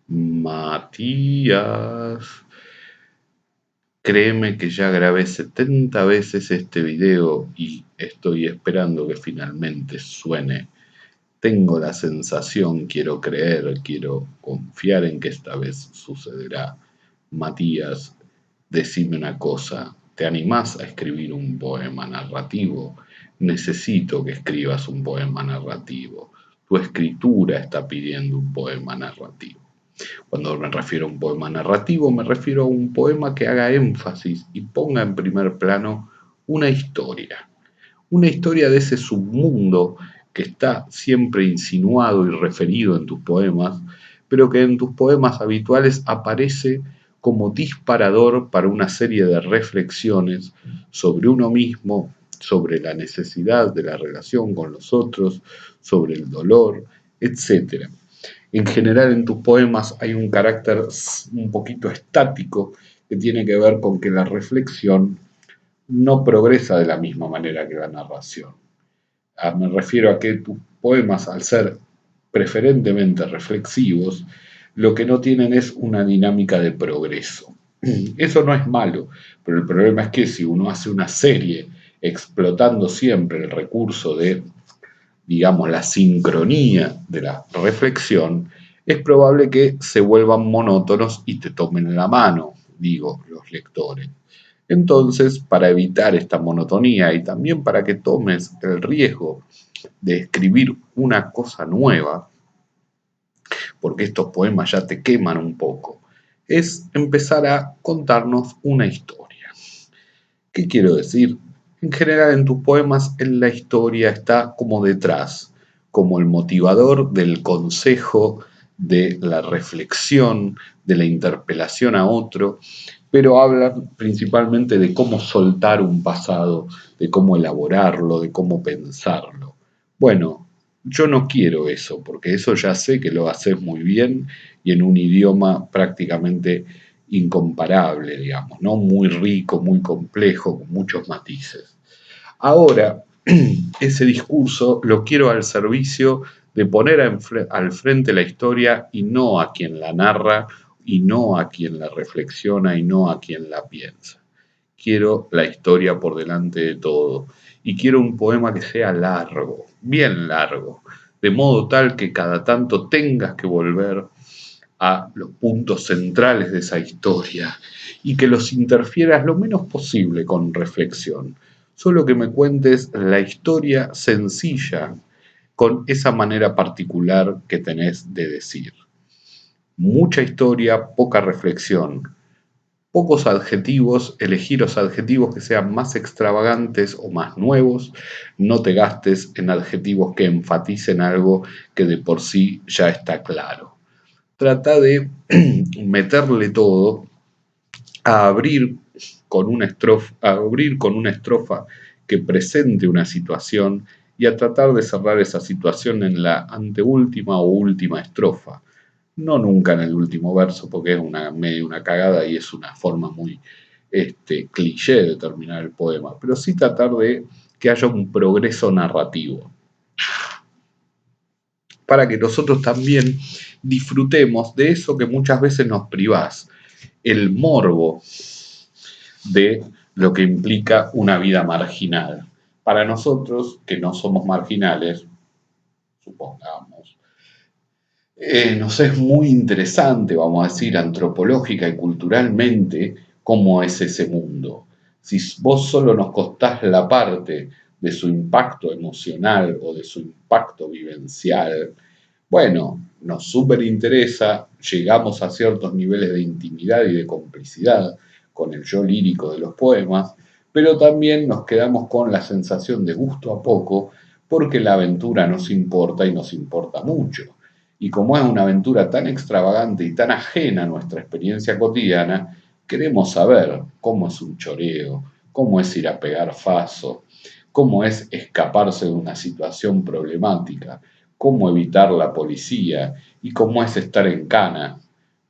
Matías, créeme que ya grabé 70 veces este video y estoy esperando que finalmente suene. Tengo la sensación, quiero creer, quiero confiar en que esta vez sucederá. Matías, decime una cosa, ¿te animás a escribir un poema narrativo? Necesito que escribas un poema narrativo. Tu escritura está pidiendo un poema narrativo. Cuando me refiero a un poema narrativo, me refiero a un poema que haga énfasis y ponga en primer plano una historia de ese submundo que está siempre insinuado y referido en tus poemas, pero que en tus poemas habituales aparece como disparador para una serie de reflexiones sobre uno mismo, sobre la necesidad de la relación con los otros, sobre el dolor, etc. En general en tus poemas hay un carácter un poquito estático que tiene que ver con que la reflexión no progresa de la misma manera que la narración. Me refiero a que tus poemas, al ser preferentemente reflexivos, lo que no tienen es una dinámica de progreso. Eso no es malo, pero el problema es que si uno hace una serie explotando siempre el recurso de, digamos, la sincronía de la reflexión, es probable que se vuelvan monótonos y te tomen la mano, digo, los lectores. Entonces, para evitar esta monotonía y también para que tomes el riesgo de escribir una cosa nueva, porque estos poemas ya te queman un poco, es empezar a contarnos una historia. ¿Qué quiero decir? En general en tus poemas la historia está como detrás, como el motivador del consejo, de la reflexión, de la interpelación a otro, pero hablan principalmente de cómo soltar un pasado, de cómo elaborarlo, de cómo pensarlo. Bueno, yo no quiero eso, porque eso ya sé que lo haces muy bien y en un idioma prácticamente incomparable, digamos, ¿no? Muy rico, muy complejo, con muchos matices. Ahora, ese discurso lo quiero al servicio de poner al frente la historia y no a quien la narra, y no a quien la reflexiona, y no a quien la piensa. Quiero la historia por delante de todo. Y quiero un poema que sea largo, bien largo, de modo tal que cada tanto tengas que volver a los puntos centrales de esa historia y que los interfieras lo menos posible con reflexión. Solo que me cuentes la historia sencilla con esa manera particular que tenés de decir. Mucha historia, poca reflexión. Pocos adjetivos, elegir los adjetivos que sean más extravagantes o más nuevos. No te gastes en adjetivos que enfaticen algo que de por sí ya está claro. Trata de meterle todo, a abrir con una estrofa que presente una situación y a tratar de cerrar esa situación en la anteúltima o última estrofa. No nunca en el último verso, porque es medio una cagada y es una forma muy cliché de terminar el poema, pero sí tratar de que haya un progreso narrativo, para que nosotros también disfrutemos de eso que muchas veces nos privás, el morbo de lo que implica una vida marginal. Para nosotros, que no somos marginales, supongamos, nos es muy interesante, vamos a decir, antropológica y culturalmente, cómo es ese mundo. Si vos solo nos contás la parte de su impacto emocional o de su impacto vivencial, bueno, nos súper interesa, llegamos a ciertos niveles de intimidad y de complicidad con el yo lírico de los poemas, pero también nos quedamos con la sensación de gusto a poco porque la aventura nos importa y nos importa mucho. Y como es una aventura tan extravagante y tan ajena a nuestra experiencia cotidiana, queremos saber cómo es un choreo, cómo es ir a pegar faso, cómo es escaparse de una situación problemática, cómo evitar la policía y cómo es estar en cana.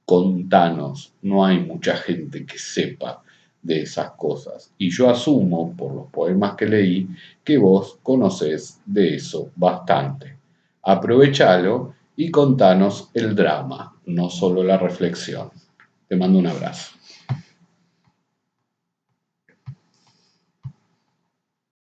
Contanos, no hay mucha gente que sepa de esas cosas. Y yo asumo, por los poemas que leí, que vos conocés de eso bastante. Aprovechalo y contanos el drama, no solo la reflexión. Te mando un abrazo.